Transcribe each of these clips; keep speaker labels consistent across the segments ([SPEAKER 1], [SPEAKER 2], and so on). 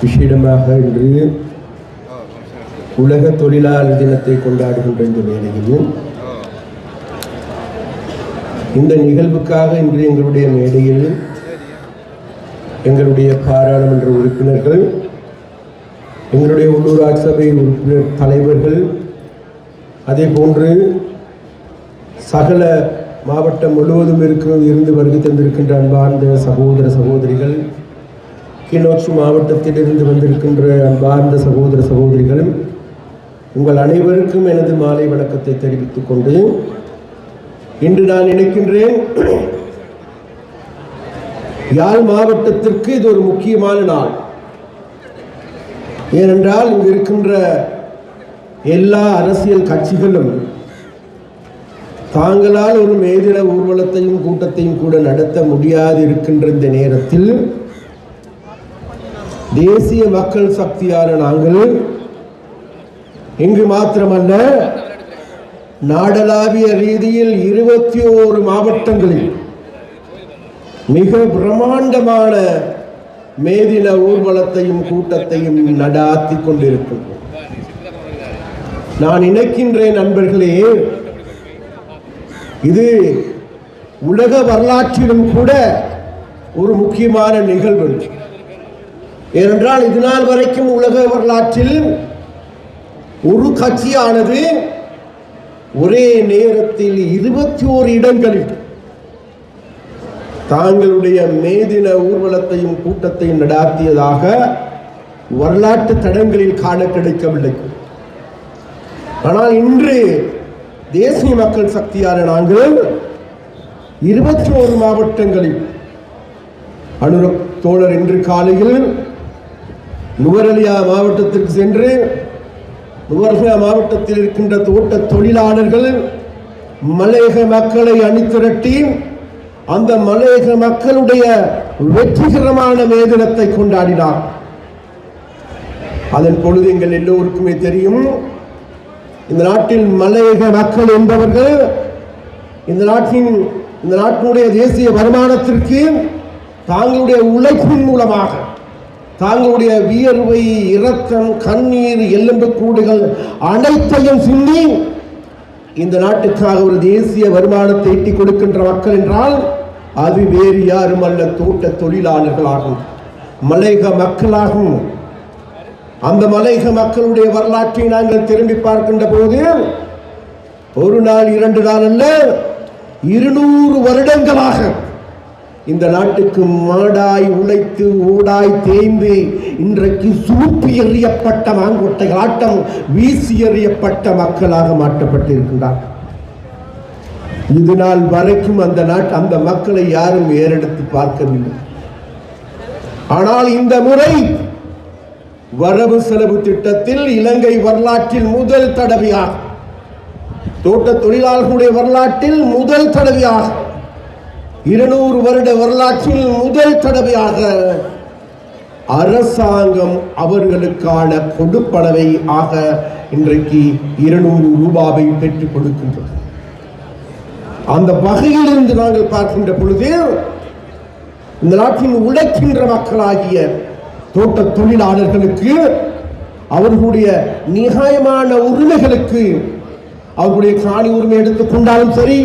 [SPEAKER 1] விசேடமாக இன்று உலக தொழிலாளர் தினத்தை கொண்டாடுகின்ற இந்த வேளையில் இந்த நிகழ்வுக்காக இன்று எங்களுடைய மேடையில் எங்களுடைய பாராளுமன்ற உறுப்பினர்கள், எங்களுடைய உள்ளூராட்சி சபை உறுப்பினர் தலைவர்கள், அதே போன்று சகல மாவட்டம் முழுவதும் இருந்து வருகை தந்திருக்கின்ற அன்பார்ந்த சகோதர சகோதரிகள், கிளிநொச்சி மாவட்டத்திலிருந்து வந்திருக்கின்ற அன்பார்ந்த சகோதர சகோதரிகள், உங்கள் அனைவருக்கும் எனது மாலை வணக்கத்தை தெரிவித்துக் கொண்டு இன்று நான் நினைக்கின்றேன், யாழ் மாவட்டத்திற்கு இது ஒரு முக்கியமான நாள். ஏனென்றால் இங்கு இருக்கின்ற எல்லா அரசியல் கட்சிகளும் தாங்களால் ஒரு மேதின ஊர்வலத்தையும் கூட்டத்தையும் கூட நடத்த முடியாது இருக்கின்ற இந்த நேரத்தில் தேசிய மக்கள் சக்தியான நாங்கள் இங்கு மாத்திரமல்ல, நாடளாவிய ரீதியில் 21 மாவட்டங்களில் மிக பிரம்மாண்டமான மேதின ஊர்வலத்தையும் கூட்டத்தையும் நடாத்தி கொண்டிருக்கின்றோம். நான் நினைக்கின்றேன் நண்பர்களே, இது உலக வரலாற்றிலும் கூட ஒரு முக்கியமான நிகழ்வு. ஏனென்றால் இதுநாள் வரைக்கும் உலக வரலாற்றில் ஒரு கட்சியானது ஒரே நேரத்தில் 21 இடங்களில் தாங்களுடைய மேதின ஊர்வலத்தையும் கூட்டத்தையும் நடாத்தியதாக வரலாற்று தடங்களில் காண கிடைக்கவில்லை. ஆனால் இன்று தேசிய மக்கள் சக்தியான நாங்கள் 21 மாவட்டங்களில் அனுரப் தோழர் இன்று காலையில் நுவரெலியா மாவட்டத்திற்கு சென்று நுவரெலியா மாவட்டத்தில் இருக்கின்ற தோட்ட தொழிலாளர்கள் மலையக மக்களை அணிதிரட்டி அந்த மலையக மக்களுடைய வெற்றிகரமான மேதினத்தை கொண்டாடினார். அதன் பொழுது எங்கள் எல்லோருக்குமே தெரியும், இந்த நாட்டில் மலையக மக்கள் என்பவர்கள் இந்த நாட்டினுடைய தேசிய வருமானத்திற்கு தாங்களுடைய உழைப்பின் மூலமாக தாங்களுடைய வியர்வை, இரத்தம், கண்ணீர், எலும்பு கூடுகள் அனைத்தையும் சிந்தி இந்த நாட்டுக்காக ஒரு தேசிய வருமானத்தை ஈட்டி கொடுக்கின்ற மக்கள் என்றால் அது வேறு யாரும் அல்ல, தோட்ட தொழிலாளர்களாகும், மலையக மக்களாகும். அந்த மலையக மக்களுடைய வரலாற்றை நாங்கள் திரும்பி பார்க்கின்ற போது ஒரு நாள் 2 நாள் அல்ல, 200 வருடங்களாக இந்த நாட்டுக்கு மாடாய் உழைத்து ஊடாய் தேய்ந்து இன்றைக்கு சூப்பி எறியப்பட்ட மாங்கொட்டைகள் ஆட்டம் வீசி எறியப்பட்ட மக்களாக மாற்றப்பட்டிருக்கின்றார். இது நாள் வரைக்கும் அந்த மக்களை யாரும் ஏறெடுத்து பார்க்கவில்லை. ஆனால் இந்த முறை வரவு செலவு திட்டத்தில் இலங்கை வரலாற்றில் முதல் தடவையாக, தோட்ட தொழிலாளர்களுடைய வரலாற்றில் முதல் தடவையாக, 200 வருட வரலாற்றில் முதல் தடவையாக அரசாங்கம் அவர்களுக்கான கொடுப்பனவை ஆக இன்றைக்கு 200 ரூபாவை பெற்றுக் கொடுக்கின்றது. அந்த வகையில் இருந்து நாங்கள் பார்க்கின்ற பொழுது இந்த நாட்டின் உழைக்கின்ற மக்களாகிய தோட்ட தொழிலாளர்களுக்கு அவர்களுடைய நியாயமான உரிமைகளுக்கு, அவர்களுடைய காணி உரிமை எடுத்துக்கொண்டாலும் சரி,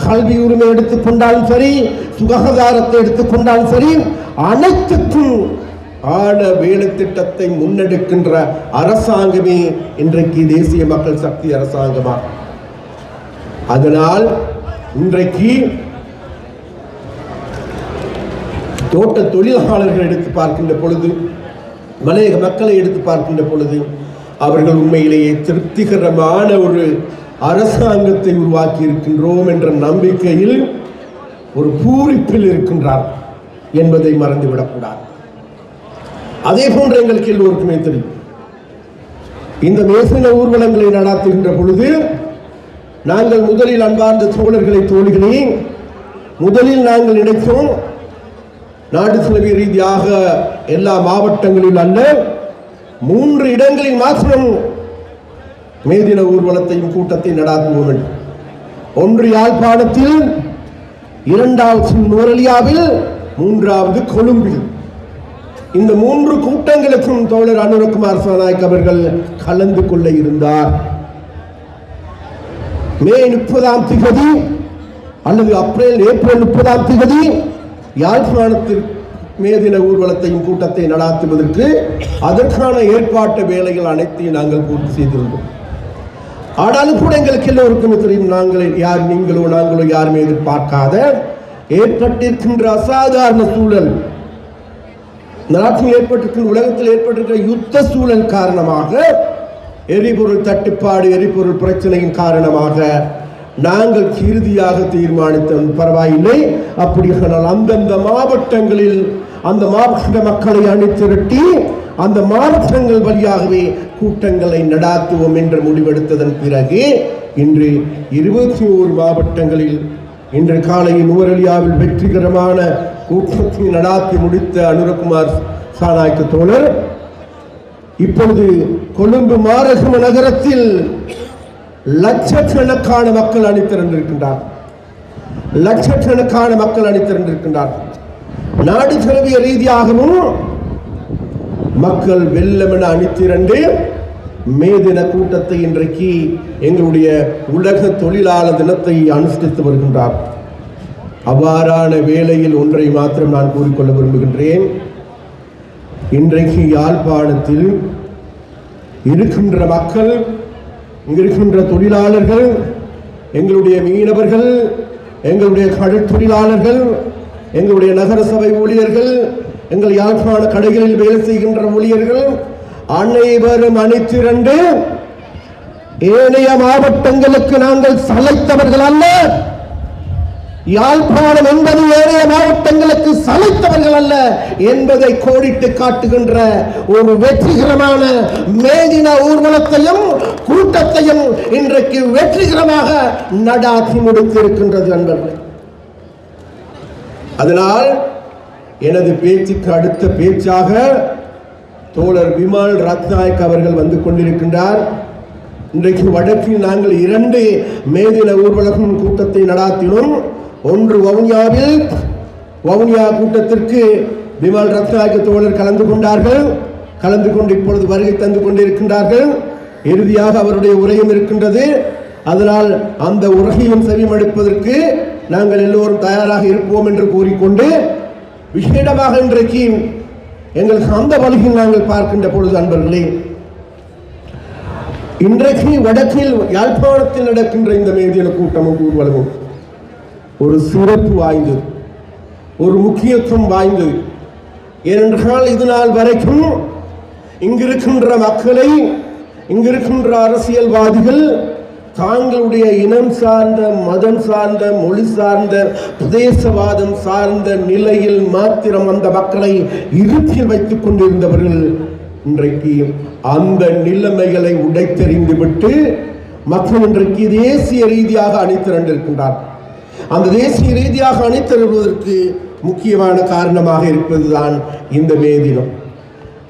[SPEAKER 1] கல்வி உரிமை எடுத்துக்கொண்டாலும் சரி, சுகாதாரத்தை எடுத்துக்கொண்டாலும் சரி, அனைத்துக்கும் ஆன வேலை திட்டத்தை முன்னெடுக்கின்ற அரசாங்கமே இன்றைக்கு தேசிய மக்கள் சக்தி அரசாங்கமாகும். அதனால் இன்றைக்கு தோட்ட தொழிலாளர்கள் எடுத்து பார்க்கின்ற பொழுது, மலையக மக்களை எடுத்து பார்க்கின்ற பொழுது அவர்கள் உண்மையிலேயே திருப்திகரமான ஒரு அரசாங்கத்தை உருவாக்கி இருக்கின்றோம் என்ற நம்பிக்கையில் ஒரு பூரிப்பில் இருக்கின்றார் என்பதை மறந்துவிடக்கூடாது. அதே போன்று எங்களுக்கு எல்லோருக்குமே தெரியும், இந்த மேதின ஊர்வலங்களை நடாத்துகின்ற பொழுது நாங்கள் முதலில் அன்பார்ந்த தோழர்களை தோழிகளே முதலில் நாங்கள் நினைத்தோம், நாடு தழுவிய ரீதியாக எல்லா மாவட்டங்களில் அல்ல 3 இடங்களில் மாத்திரம் மேதின ஊர்வலத்தையும் கூட்டத்தை நடாத்துவோம். ஒன்று யாழ்ப்பாணத்தில், 2வது நுவரெலியாவில், 3வது கொழும்பில். இந்த 3 கூட்டங்களுக்கும் தோழர் அனுரகுமார் சாநாயக் அவர்கள் கலந்து கொள்ள இருந்தார். மே 30ஆம் தேதி அல்லது ஏப்ரல் 30ஆம் தேதி யாழ்ப்பாணத்தில் மே தின ஊர்வலத்தையும் கூட்டத்தை நடாத்துவதற்கு அதற்கான ஏற்பாட்டு வேலைகள் அனைத்தையும் நாங்கள் பூர்த்தி செய்திருந்தோம். ஆனாலும் கூட எங்களுக்கு எல்லோருக்கும் தெரியும், நீங்களோ நாங்களோ யாருமே எதிர்பார்க்காத ஏற்பட்டிருக்கின்ற அசாதாரண சூழல், நாட்டில் ஏற்பட்டிருக்கின்ற உலகத்தில் ஏற்பட்டிருக்கிற யுத்த சூழல் காரணமாக, எரிபொருள் தட்டுப்பாடு, எரிபொருள் பிரச்சனையின் காரணமாக நாங்கள் இறுதியாக தீர்மானித்தோம், பரவாயில்லை, அப்படியானால் அந்தந்த மாவட்டங்களில் அந்த மாவட்ட மக்களை அணிதிரட்டி அந்த மாவட்டங்கள் வழியாகவே கூட்டங்களை நடாத்துவோம் என்று முடிவெடுத்ததன் பிறகு இன்று 21 மாவட்டங்களில் இன்று காலை நுவரெலியாவில் வெற்றிகரமான கூட்டத்தை நடாத்தி முடித்த அனுரகுமார் சாநாயக்க தோழர் இப்பொழுது கொழும்பு மாரகம நகரத்தில் லட்சக்கணக்கான மக்கள் அணிதிரண்டிருக்கின்றார். நாடு தழுவிய ரீதியாகவும் மக்கள் வெள்ளமென அணிதிரண்டு மே தின கூட்டத்தை இன்றைக்கு எங்களுடைய உலக தொழிலாளர் தினத்தை அனுஷ்டித்து வருகின்றார். அவ்வாறான வேளையில் ஒன்றை மாத்திரம் நான் கூறிக்கொள்ள விரும்புகின்றேன். இன்றைக்கு யாழ்ப்பாணத்தில் இருக்கின்ற மக்கள், இங்கிருக்கின்ற தொழிலாளர்கள், எங்களுடைய மீனவர்கள், எங்களுடைய கடல் தொழிலாளர்கள், எங்களுடைய நகர சபை ஊழியர்கள், எங்கள் யாழ்ப்பாண கடைகளில் வேலை செய்கின்ற ஊழியர்கள் அனைவரும் அணிதிரண்டு ஏனைய மாவட்டங்களுக்கு நாங்கள் சளைத்தவர்கள் அல்ல, யாழ்ப்பாணம் என்பது ஏனைய மாவட்டங்களுக்கு சளைத்தவர்கள் அல்ல என்பதை கோடிட்டு காட்டுகின்ற ஒரு வெற்றிகரமான மேதின ஊர்வலத்தையும் கூட்டத்தையும் இன்றைக்கு வெற்றிகரமாக நடாத்தி முடித்திருக்கின்றது நண்பர்களே. அதனால் எனது பேச்சுக்கு அடுத்த பேச்சாக தோழர் விமல் ரத்நாயக் அவர்கள் வந்து கொண்டிருக்கின்றார். இன்றைக்கு வடக்கில் நாங்கள் 2 மேதின ஊர்வலம் கூட்டத்தை நடாத்தினோம். ஒன்று வவுனியாவில், வவுனியா கூட்டத்திற்கு விமல் ரத்நாயக் தோழர் கலந்து கொண்டு இப்பொழுது வருகை தந்து கொண்டிருக்கின்றார்கள். இறுதியாக அவருடைய உரையும் இருக்கின்றது. அதனால் அந்த உரையையும் செவிமடுப்பதற்கு நாங்கள் எல்லோரும் தயாராக இருப்போம் என்று கூறிக்கொண்டு, விசேடமாக இன்றைக்கு எங்களுக்கு அந்த வழியில் நாங்கள் பார்க்கின்ற பொழுது அன்பர்களே, இன்றைக்கு வடக்கில் யாழ்ப்பாணத்தில் நடக்கின்ற இந்த மேதின கூட்டமும் ஊர்வலமும் ஒரு சிறப்பு வாய்ந்தது, ஒரு முக்கியத்துவம் வாய்ந்தது. ஏனென்றால் இது நாள் வரைக்கும் இங்கிருக்கின்ற மக்களை, இங்கிருக்கின்ற அரசியல்வாதிகள் தாங்களுடைய இனம் சார்ந்த, மதம் சார்ந்த, மொழி சார்ந்த, பிரதேசவாதம் சார்ந்த நிலையில் மாத்திரம் அந்த மக்களை இருப்பில் வைத்துக் கொண்டிருந்தவர்கள் இன்றைக்கு அந்த நிலைமைகளை உடைத்தெறிந்து விட்டு மக்கள் இன்றைக்கு தேசிய ரீதியாக அணிதிரண்டிருக்கின்றார். அந்த தேசிய ரீதியாக அணிதிரள்வதற்கு முக்கியமான காரணமாக இருப்பதுதான் இந்த மேதினம்.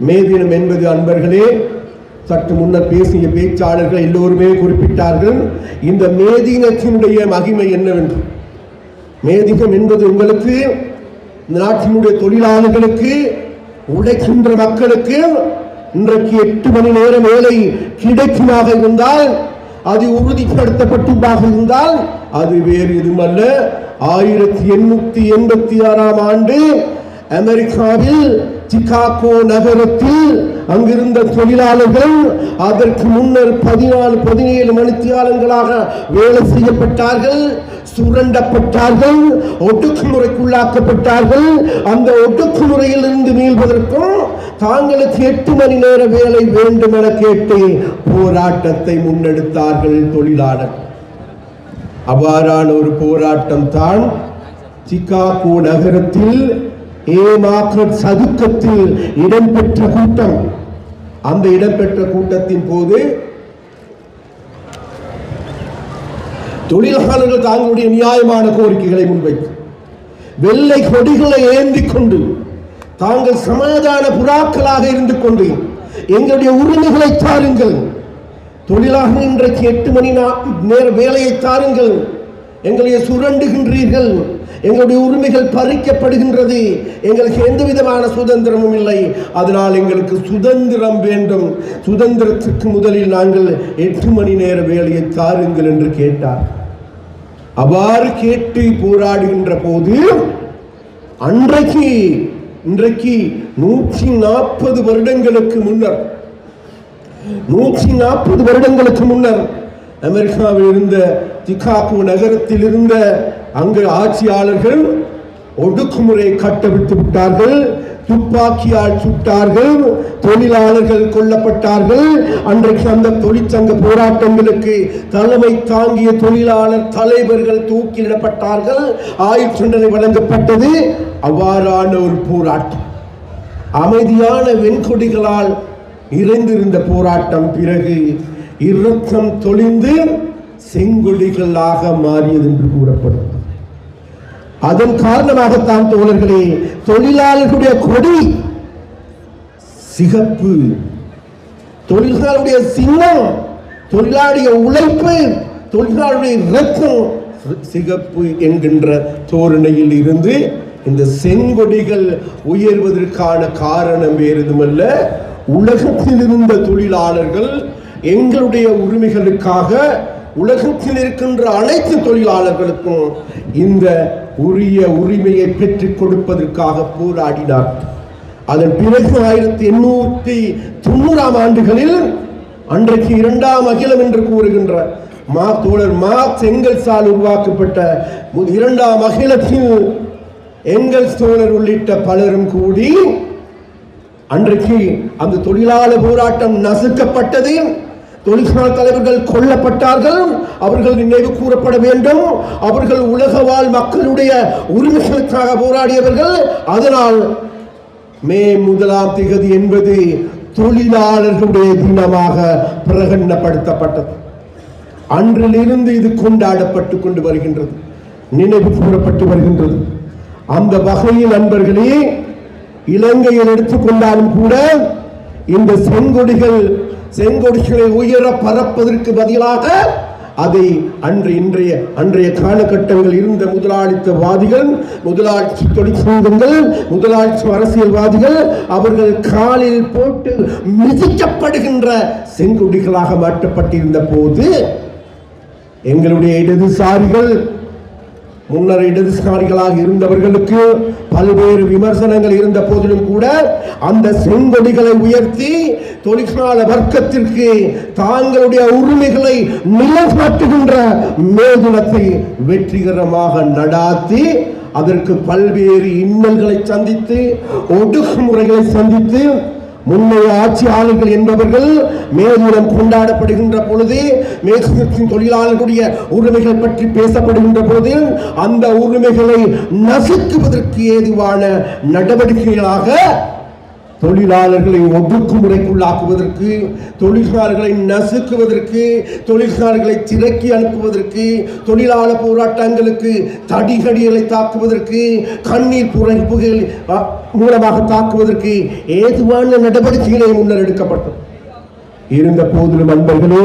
[SPEAKER 1] மேதினம் என்பது அன்பர்களே, சற்று முன்னர் பேசிய பேச்சாளர்கள் எல்லோருமே குறிப்பிட்டார்கள் இந்த மேதினத்தினுடைய மகிமை என்னவென்று. மேதினம் என்பது உங்களுக்கு, நாட்டினுடைய தொழிலாளர்களுக்கு, உழைக்கின்ற மக்களுக்கு இன்றைக்கு 8 மணி நேரம் வேலை கிடைக்குமாக இருந்தால், அது உறுதிப்படுத்தப்பட்டதாக இருந்தால், அது வேறு எதுவுமல்ல. 1886ஆம் ஆண்டு அமெரிக்காவில் சிகாகோ நகரத்தில் அங்கிருந்த தொழிலாளர்கள் அதற்கு முன்னர் 14-17 மணித்தியாலங்களாக வேலை செய்யப்பட்டார்கள், சுரண்டப்பட்டார்கள், ஒடுக்குமுறைக்குள்ளாக்கப்பட்டார்கள். அந்த ஒடுக்குமுறையில் இருந்து மீள்வதற்கும் தாங்களுக்கு 8 மணி நேர வேலை வேண்டும் என கேட்டு போராட்டத்தை முன்னெடுத்தார்கள் தொழிலாளர். அவ்வாறான ஒரு போராட்டம் தான் சிகாகோ நகரத்தில் ஏமாக்கட் சதுக்கத்தில் இடம்பெற்ற கூட்டம். அந்த இடம்பெற்ற கூட்டத்தின் போது தொழிலாளர்கள் தாங்களுடைய நியாயமான கோரிக்கைகளை முன்வைத்து வெள்ளை கொடிகளை ஏந்தி கொண்டு தாங்கள் சமாதான புறாக்களாக இருந்து கொண்டு எங்களுடைய உரிமைகளை தாருங்கள், தொழிலாளர்கள் இன்றைக்கு 8 மணி நேர வேலையை தாருங்கள், எங்களை சுரண்டுகின்றீர்கள், எங்களுடைய உரிமைகள் பறிக்கப்படுகின்றது. எங்களுக்கு எந்த விதமான சுதந்திரமும் இல்லை. அதனால் எங்களுக்கு சுதந்திரம் வேண்டும். சுதந்திரத்துக்கு முதலில் நாங்கள் 8 மணி நேர வேலையை தாருங்கள் என்று கேட்டார். அவ்வாறு கேட்டு போராடுகின்ற போது இன்றைக்கு 140 வருடங்களுக்கு முன்னர் அமெரிக்காவில் இருந்த சிகாகோ நகரத்தில் இருந்த அங்கு ஆட்சியாளர்கள் ஒடுக்குமுறை கட்டவிழ்த்து விட்டார்கள். துப்பாக்கியால் சுட்டார்கள். தொழிலாளர்கள் கொல்லப்பட்டார்கள். அன்றைக்கு அந்த தொழிற்சங்க போராட்டங்களுக்கு தலைமை தாங்கிய தொழிலாளர் தலைவர்கள் தூக்கிலிடப்பட்டார்கள். ஆயுள் தண்டனை வழங்கப்பட்டது. அவ்வாறான ஒரு போராட்டம், அமைதியான வெண்கொடிகளால் நிறைந்திருந்த போராட்டம் பிறகு இரத்தம் தொழிந்து செங்கொடிகளாக மாறியது என்று கூறப்படும். அதன் காரணமாகத்தான் தோழர்களே, தொழிலாளர்களுடைய கொடி சிகப்பு, தொழிலாளருடைய சின்னம், தொழிலாளருடைய உழைப்பு, தொழிலாளருடைய இரத்தம் சிகப்பு என்கின்ற தோரணையில் இருந்து இந்த செங்கொடிகள் உயர்வதற்கான காரணம் வேறுதுமல்ல, உலகத்தில் இருந்த தொழிலாளர்கள் எங்களுடைய உரிமைகளுக்காக உலகத்தில் இருக்கின்ற அனைத்து தொழிலாளர்களுக்கும் இந்த உரிய உரிமையை பெற்றுக் கொடுப்பதற்காக போராடினார். அதன் பிறகு 1890ஆம் ஆண்டுகளில் அன்றைக்கு 2ஆம் அகிலம் என்று கூறுகின்ற தோழர் மார்க்ஸ் எங்கெல்ஸால் உருவாக்கப்பட்ட 2ஆம் அகிலத்தில் எங்கெல்ஸ் தோழர் உள்ளிட்ட பலரும் கூடி அன்றைக்கு அந்த தொழிலாளர் போராட்டம் நசுக்கப்பட்டது. தொழிற்சாலை தலைவர்கள் கொல்லப்பட்டார்கள். அவர்கள் நினைவு கூறப்பட வேண்டும். அவர்கள் உலக வாழ் மக்களுடைய உரிமைகளுக்காக போராடியவர்கள். அதனால் மே 1ஆம் தேதி என்பது தொழிலாளர்களுடைய தினமாக பிரகடனப்படுத்தப்பட்டது. அன்றிலிருந்து இது கொண்டாடப்பட்டு கொண்டு வருகின்றது, நினைவு கூறப்பட்டு வருகின்றது. அந்த வகையில் நண்பர்களே, இலங்கையில் எடுத்துக்கொண்டாலும் கூட இந்த செங்கொடிகளை உயர பரப்பதற்கு பதிலாக அதை அன்றைய காலகட்டங்கள் இருந்த முதலாளித்தவாதிகள், முதலாளித்த தொழிற்சங்கங்கள், முதலாளித்த அரசியல்வாதிகள் அவர்கள் காலில் போட்டு மிதிக்கப்படுகின்ற செங்கொடிகளாக மாற்றப்பட்டிருந்த போது எங்களுடைய இடதுசாரிகள், முன்னர் இடதுசாரிகளாக இருந்தவர்களுக்கு பல்வேறு விமர்சனங்கள் இருந்த போதிலும் கூட அந்த செங்கொடிகளை உயர்த்தி தொழிலாளர் வர்க்கத்திற்கு தாங்களுடைய உரிமைகளை நிலைநாட்டுகின்ற மேதினத்தை வெற்றிகரமாக நடாத்தி அதற்கு பல்வேறு இன்னல்களை சந்தித்து, ஒடுக்குமுறைகளை சந்தித்து, முன்னைய ஆட்சியாளர்கள் என்பவர்கள் மேதினம் கொண்டாடப்படுகின்ற பொழுது, மேதினத்தின் தொழிலாளர்களுடைய உரிமைகள் பற்றி பேசப்படுகின்ற போது அந்த உரிமைகளை நசுக்குவதற்கு ஏதுவான நடவடிக்கைகளாக தொழிலாளர்களை ஒடுக்குமுறைக்குள்ளாக்குவதற்கு, தொழிலாளர்களை நசுக்குவதற்கு, தொழிலாளர்களை திரக்கி அனுப்புவதற்கு, தொழிலாளர் போராட்டங்களுக்கு தடிகடிகளை தாக்குவதற்கு, கண்ணீர் புகைகள் மூலமாக தாக்குவதற்கு ஏதுவான நடவடிக்கைகளை முன்னர் எடுக்கப்பட்டது. இருந்த போதிலும் நண்பர்களே,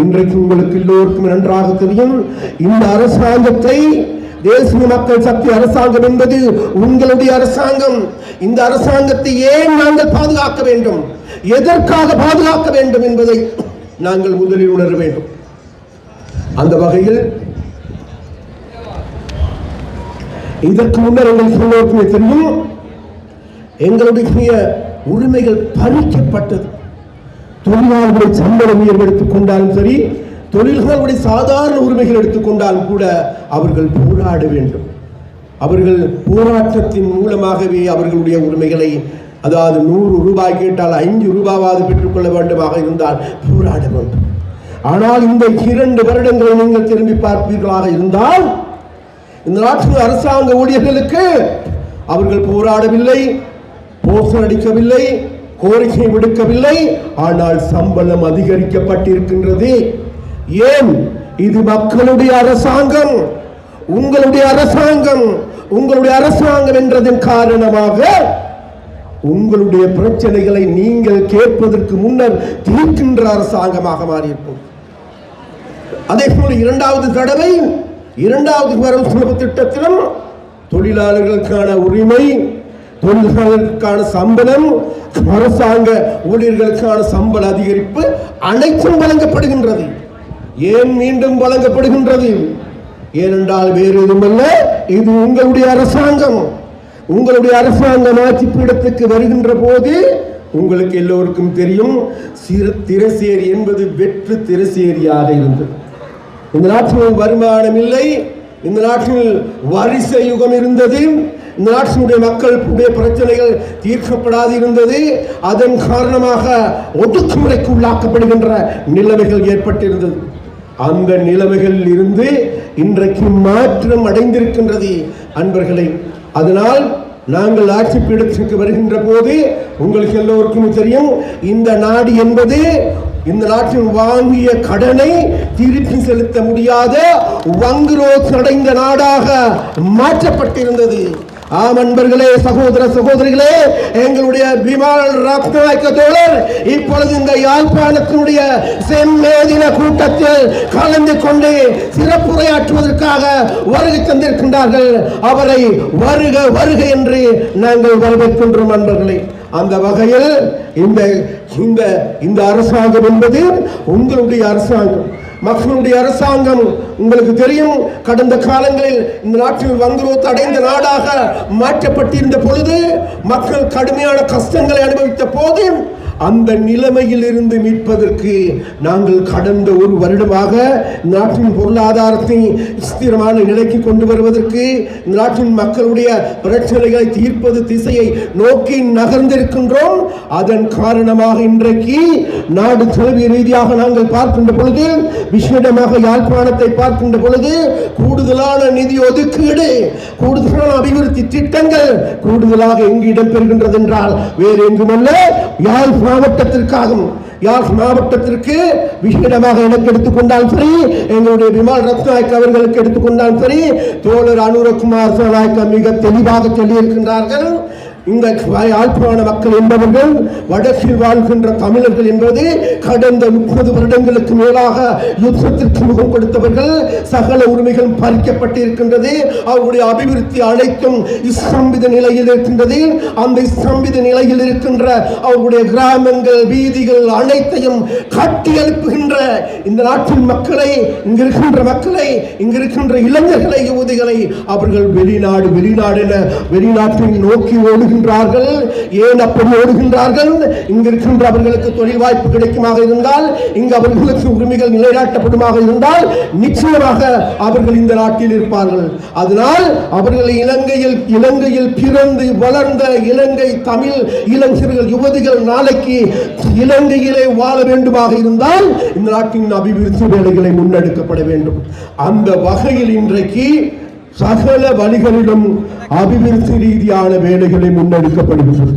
[SPEAKER 1] இன்றைக்கு உங்களுக்கு எல்லோருக்கும் நன்றாக தெரியும், இந்த அரசாங்கத்தை தேசிய மக்கள் சக்தி அரசாங்கம் என்பது உங்களுடைய அரசாங்கம். இந்த அரசாங்கத்தை ஏன் நாங்கள் பாதுகாக்க வேண்டும், எதற்காக பாதுகாக்க வேண்டும் என்பதை நாங்கள் முதலில் உணர வேண்டும். அந்த வகையில் இதற்கு முன்னர் எங்களுக்கு எல்லோருக்குமே தெரியும், எங்களுடைய உரிமைகள் பறிக்கப்பட்டது. தொழிலாளர்களை சம்பளம் உயர்வு எடுத்துக் கொண்டாலும் சரி, தொழில்களுடைய சாதாரண உரிமைகள் எடுத்துக்கொண்டாலும் கூட அவர்கள் போராட வேண்டும். அவர்கள் போராட்டத்தின் மூலமாகவே அவர்களுடைய உரிமைகளை, அதாவது 100 ரூபாய் கேட்டால் 5 ரூபாவது பெற்றுக்கொள்ள வேண்டுமாக இருந்தால் போராட வேண்டும். ஆனால் இந்த 2 வருடங்களை நீங்கள் திரும்பி பார்ப்பீர்களாக இருந்தால் இந்த நாட்டின் அரசாங்க ஊழியர்களுக்கு அவர்கள் போராடவில்லை, போஸ்டர் அடிக்கவில்லை, கோரிக்கை விடுக்கவில்லை. ஆனால் சம்பளம் அதிகரிக்கப்பட்டிருக்கின்றது. ஏன்? இது மக்களுடைய அரசாங்கம், உங்களுடைய அரசாங்கம். உங்களுடைய அரசாங்கம் என்றதன் காரணமாக உங்களுடைய பிரச்சனைகளை நீங்கள் கேட்பதற்கு முன்னர் தீர்க்கின்ற அரசாங்கமாக மாறியிருக்கும். அதே போல 2வது தடவை 2வது வரவு செலவு திட்டத்திலும் தொழிலாளர்களுக்கான உரிமை, தொழிலாளர்களுக்கான சம்பளம், அரசாங்க ஊழியர்களுக்கான சம்பள அதிகரிப்பு அனைத்தும் வழங்கப்படுகின்றது. ஏன் மீண்டும் வழங்கப்படுகின்றது? ஏனென்றால் வேறு எதுவுமல்ல, இது உங்களுடைய அரசாங்கம். உங்களுடைய அரசாங்கம் ஆட்சி பீடத்துக்கு வருகின்ற போது உங்களுக்கு எல்லோருக்கும் தெரியும், திரசேரி என்பது வெற்று திரசேரியாக இருந்தது. இந்த நாட்டில் வருமானம் இல்லை, இந்த நாட்டில் வரிசை யுகம் இருந்தது, இந்த நாட்டினுடைய மக்களுடைய பிரச்சனைகள் தீர்க்கப்படாது இருந்தது. அதன் காரணமாக ஒடுக்குமுறைக்கு உள்ளாக்கப்படுகின்ற நிலைமைகள் ஏற்பட்டிருந்தது. அந்த நிலைமைகளில் இருந்து இன்றைக்கு மாற்றம் அடைந்திருக்கின்றது அன்பர்களே. அதனால் நாங்கள் ஆட்சி பீடத்திற்கு வருகின்ற போது உங்களுக்கு எல்லோருக்கும் தெரியும், இந்த நாடு என்பது இந்த நாட்டில் வாங்கிய கடனை திருப்பி செலுத்த முடியாத வங்குரோத் அடைந்த நாடாக மாற்றப்பட்டிருந்தது. ஆம் அன்பர்களே, சகோதர சகோதரிகளே, எங்களுடைய விமல் ரத்நாயக்க தோழர் இப்பொழுது இந்த யாழ்ப்பாணத்தினுடைய செம்மேதின கூட்டத்தில் கலந்து கொண்டு சிறப்புரையாற்றுவதற்காக வருகை தந்திருக்கின்றார்கள். அவரை வருக வருக என்று நாங்கள் வரவேற்கின்றோம் அன்பர்களே. அந்த வகையில் இந்த அரசாங்கம் என்பது உங்களுடைய அரசாங்கம், மக்களுடைய அரசாங்கம். உங்களுக்கு தெரியும், கடந்த காலங்களில் இந்த நாட்டில் வங்குரோத் அடைந்த நாடாக மாற்றப்பட்டிருந்த பொழுது மக்கள் கடுமையான கஷ்டங்களை அனுபவித்த போது அந்த நிலைமையில் இருந்து மீட்பதற்கு நாங்கள் கடந்த ஒரு வருடமாக நாட்டின் பொருளாதாரத்தை ஸ்திரமான நிலைக்கு கொண்டு வருவதற்கு, நாட்டின் மக்களுடைய பிரச்சனைகளை தீர்ப்பது திசையை நோக்கி நகர்ந்திருக்கின்றோம். அதன் காரணமாக இன்றைக்கு நாடு தழுவிய ரீதியாக நாங்கள் பார்க்கின்ற பொழுது, விசேடமாக யாழ்ப்பாணத்தை பார்க்கின்ற பொழுது கூடுதலான நிதி ஒதுக்கீடு, கூடுதலான அபிவிருத்தி திட்டங்கள் கூடுதலாக எங்கு இடம்பெறுகின்றது என்றால் வேறு எங்குமல்ல, யாழ் மாவட்டத்திற்காகவும், யாழ் மாவட்டத்திற்கு விசேடமாக எனக்கு எடுத்துக்கொண்டால் சரி, எங்களுடைய விமல் ரத்நாயக் அவர்களுக்கு எடுத்துக்கொண்டால் சரி, தோழர் அனுரகுமார் நாயக்க மிக தெளிவாக சொல்லியிருக்கின்றார்கள். இந்த யாழ்ப்பாண மக்கள் என்பவர்கள், வடக்கில் வாழ்கின்ற தமிழர்கள் என்பது கடந்த 30 வருடங்களுக்கு மேலாக யுத்தத்திற்கு முகம் கொடுத்தவர்கள். சகல உரிமைகள் பறிக்கப்பட்டிருக்கின்றது. அவருடைய அபிவிருத்தி அனைத்தும் ஸ்தம்பித நிலையில் இருக்கின்றது. அந்த ஸ்தம்பித நிலையில் இருக்கின்ற அவருடைய கிராமங்கள், வீதிகள் அனைத்தையும் கட்டி எழுப்புகின்ற இந்த நாட்டின் மக்களை, இங்கிருக்கின்ற மக்களை, இங்கிருக்கின்ற இளைஞர்களை, யுவதிகளை அவர்கள் வெளிநாடு என வெளிநாட்டை நோக்கி ஓடுகின்றார்கள். ஏன் அப்படி ஓடுகின்றார்கள்? இங்கிருக்கின்ற அவர்களுக்கு தொழில் வாய்ப்பு கிடைக்குமாக இருந்தால், இங்கு அவர்களுக்கு உரிமைகள் நிலைநாட்டப்படுமாக இருந்தால் நிச்சயமாக அவர்கள் இந்த நாட்டில் இருப்பார்கள். அதனால் அவர்கள் இலங்கையில் பிறந்து வளர்ந்த இலங்கை தமிழ் இளைஞர்கள், யுவதிகள் நாளைக்கு இலங்கையிலே வாழ வேண்டுமாக இருந்தால் இந்த நாட்டின் அபிவிருத்தி வேலைகளை முன்னெடுக்கப்பட வேண்டும். அந்த வகையில் இன்றைக்கு சகல வழிகளிலும் அபிவிருத்தி ரீதியான வேலைகளை முன்னெடுக்கப்படுகின்றது.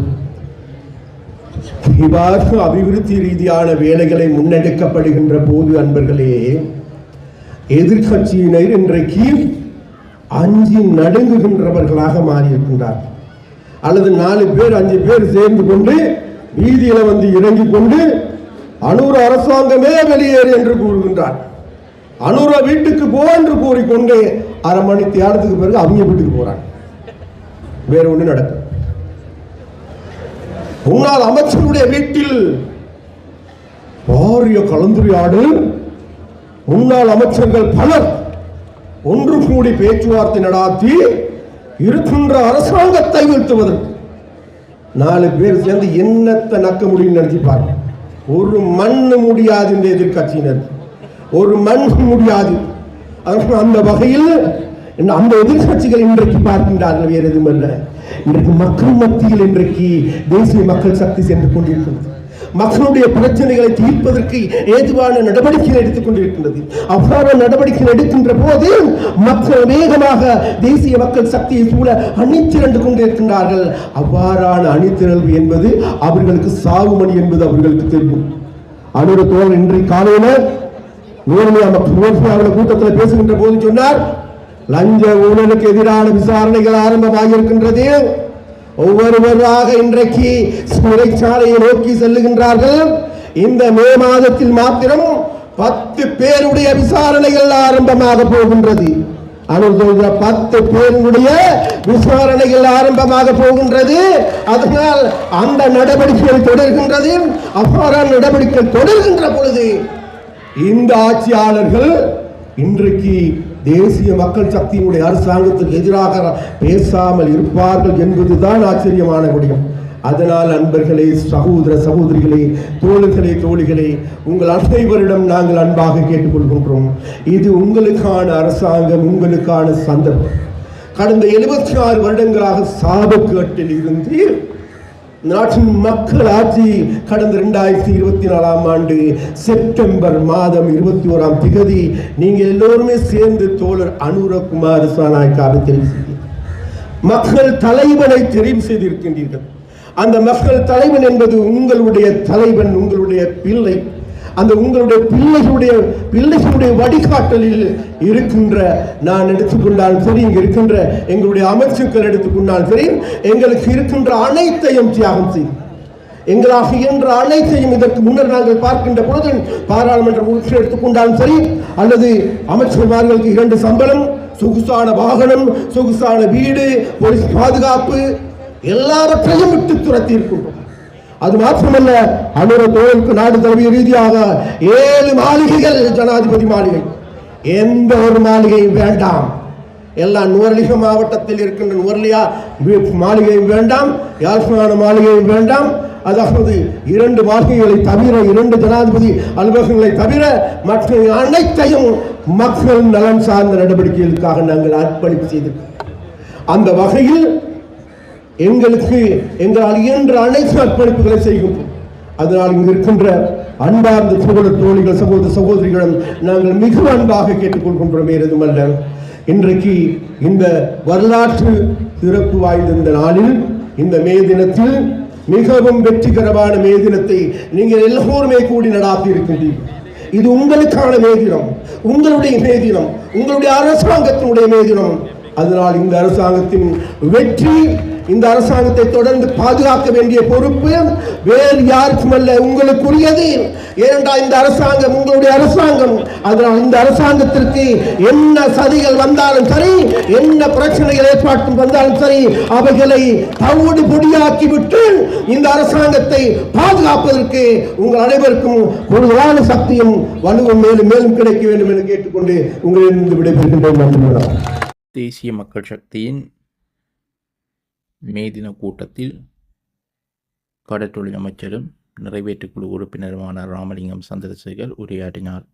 [SPEAKER 1] இவ்வாறு அபிவிருத்தி ரீதியான வேலைகளை முன்னெடுக்கப்படுகின்ற போது அன்பர்களே, எதிர்கட்சியினர் இன்றைக்கு அஞ்சி நடுங்குகின்றவர்களாக மாறியிருக்கின்றார். அல்லது 4 பேர் 5 பேர் சேர்ந்து கொண்டு வீதியில வந்து இறங்கிக் கொண்டு அனுர அரசாங்கமே வெளியேறு என்று கூறுகின்றார். அனுர வீட்டுக்கு போ என்று கூறிக்கொண்டு அரை மணி தியானத்துக்கு பிறகு அவங்க வீட்டுக்கு போறாங்க. வேற ஒண்ணு நடக்கும். முன்னாள் அமைச்சருடைய வீட்டில் பாரிய கலந்துரையாடல், முன்னாள் அமைச்சர்கள் பலர் ஒன்று கூடி பேச்சுவார்த்தை நடாத்தி இருக்கின்ற அரசாங்கத்தை வீழ்த்துவதற்கு 4 பேர் சேர்ந்து என்னத்தை நக்க முடியும் நினைச்சுப்பாங்க. ஒரு மண்ணு முடியாது. இந்த எதிர்கட்சியினர் ஒரு மண் முடியாது. அந்த வகையில் அந்த எதிர்கட்சிகள் இன்றைக்கு பார்க்கின்றார்கள். வேறு எதுவும் அல்ல, இன்றைக்கு மக்கள் மத்தியில் இன்றைக்கு தேசிய மக்கள் சக்தி சென்று கொண்டிருக்கிறது. மக்களுடைய பிரச்சனைகளை தீர்ப்பதற்கு ஏதுவான நடவடிக்கைகள் எடுத்துக் கொண்டிருக்கின்றது. அவ்வாறு நடவடிக்கை எடுக்கின்ற போது மக்கள் வேகமாக தேசிய மக்கள் சக்தியை சூழ அணிதிரண்டு கொண்டிருக்கின்றார்கள். அவ்வாறான அணிதிரள்வு என்பது அவர்களுக்கு சாவுமணி என்பது அவர்களுக்கு தெரியும். அனுர தோழர் இன்றைக்கு காலையில கூட்டத்தில் பேசுகின்ற போது சொன்னார், லஞ்ச ஊழலுக்கு எதிரான விசாரணைகள் ஆரம்பமாகியிருக்கின்றது. ஒவ்வொருவராக இன்றைக்கு சிறைச்சாலையை நோக்கி செல்லுகின்றார்கள். இந்த மே மாதத்தில் மாத்திரம் 10 பேருடைய விசாரணைகள் ஆரம்பமாக போகின்றது. அனுமதி 10 பேருடைய விசாரணைகள் ஆரம்பமாக போகின்றது. அதனால் அந்த நடவடிக்கைகள் தொடர்கின்றது. அவ்வாறான நடவடிக்கைகள் தொடர்கின்ற பொழுது இந்த ஆட்சியாளர்கள் இன்றைக்கு தேசிய மக்கள் சக்தியினுடைய அரசாங்கத்துக்கு எதிராக பேசாமல் இருப்பார்கள் என்பதுதான் ஆச்சரியமான விடயம். அதனால் அன்பர்களே, சகோதர சகோதரிகளே, தோழர்களே, தோழிகளே, உங்கள் அனைவரிடம் நாங்கள் அன்பாக கேட்டுக்கொள்கின்றோம். இது உங்களுக்கான அரசாங்கம், உங்களுக்கான சந்தர்ப்பம். கடந்த 76 வருடங்களாக சாபக்கேட்டில் இருந்து நாட்டின் மக்கள் ஆட்சி கடந்த 2024ஆம் ஆண்டு செப்டம்பர் மாதம் 21ஆம் திகதி நீங்கள் எல்லோருமே சேர்ந்து தோழர் அனுரகுமார் திசாநாயக்காவை தெரிவு செய்தீர்கள். மக்கள் தலைவனை தெரிவு செய்திருக்கின்றீர்கள். அந்த மக்கள் தலைவன் என்பது உங்களுடைய தலைவன், உங்களுடைய பிள்ளை. அந்த உங்களுடைய பிள்ளைகளுடைய வழிகாட்டலில் இருக்கின்ற நான் எடுத்துக்கொண்டாலும் சரி, இங்கு இருக்கின்ற எங்களுடைய அமைச்சுக்கள் எடுத்துக்கொண்டாலும் சரி, எங்களுக்கு இருக்கின்ற அனைத்தையும் தியாகம் செய்து எங்களாக இயன்ற அனைத்தையும் இதற்கு முன்னர் நாங்கள் பார்க்கின்ற பொழுது பாராளுமன்ற உறுப்பினர் எடுத்துக்கொண்டாலும் சரி, அல்லது அமைச்சர்மார்களுக்கு 2 சம்பளம், சொகுசான வாகனம், சொகுசான வீடு, போலீஸ் பாதுகாப்பு எல்லாவற்றையும் விட்டு துரத்தி இருக்கின்றோம். அது மாத்திரமல்ல, அனுர தோழருக்கு நாடு தழுவிய ரீதியாக 7 மாளிகைகள், ஜனாதிபதி மாளிகை, எந்த ஒரு மாளிகையும் வேண்டாம். எல்லாம் நுவரெலியா மாவட்டத்தில் இருக்கின்ற நுவரெலியா மாளிகையும் வேண்டாம், யாழ்ப்பாண மாளிகையும் வேண்டாம். அதாவது 2 மாளிகைகளை தவிர, 2 ஜனாதிபதி அலுவலகங்களை தவிர மற்ற அனைத்தையும் மக்கள் நலன் சார்ந்த நடவடிக்கைகளுக்காக நாங்கள் அர்ப்பணிப்பு செய்திருக்கிறோம். அந்த வகையில் எங்களுக்கு எங்களால் இயன்ற அனைத்து அர்ப்பணிப்புகளை செய்கின்றோம். அதனால் இங்கு இருக்கின்ற அன்பார்ந்த சகோதர தோழிகள், சகோதர சகோதரிகளும் நாங்கள் மிக அன்பாக கேட்டுக்கொள்கின்றோம். எதுமல்ல, இன்றைக்கு இந்த வரலாற்று சிறப்பு வாய்ந்த இந்த நாளில், இந்த மே தினத்தில், மிகவும் வெற்றிகரமான மே தினத்தை நீங்கள் எல்லோருமே கூடி நடாத்தி இருக்கின்றீர்கள். இது உங்களுக்கான மே தினம், உங்களுடைய மே தினம், உங்களுடைய அரசாங்கத்தினுடைய மே தினம். அதனால் இந்த அரசாங்கத்தின் வெற்றி, இந்த அரசாங்கத்தை தொடர்ந்து பாதுகாக்க வேண்டிய பொறுப்பு வேறு யாருக்கும் அல்ல, உங்களுக்குரியது. ஏனென்றால் இந்த அரசாங்கம் உங்களுடைய அரசாங்கம். அதனால் இந்த அரசாங்கத்திற்கு என்ன சதிகள் வந்தாலும் சரி, என்ன பிரச்சனைகள் ஏற்பாட்டு வந்தாலும் சரி, அவைகளை தவிடு பொடியாக்கி விட்டு இந்த அரசாங்கத்தை பாதுகாப்பதற்கு உங்கள் அனைவருக்கும் கூடுதலான சக்தியும் வலுவும் மேலும் மேலும் கிடைக்க வேண்டும் என கேட்டுக்கொண்டு உங்களிடம் விடைபெறுகின்றோம்.
[SPEAKER 2] தேசிய மக்கள் சக்தியின் மே தின கூட்டத்தில் கடற்றொழில் அமைச்சரும் நிறைவேற்றுக்குழு உறுப்பினருமான ராமலிங்கம் சந்திரசேகர் உரையாற்றினார்.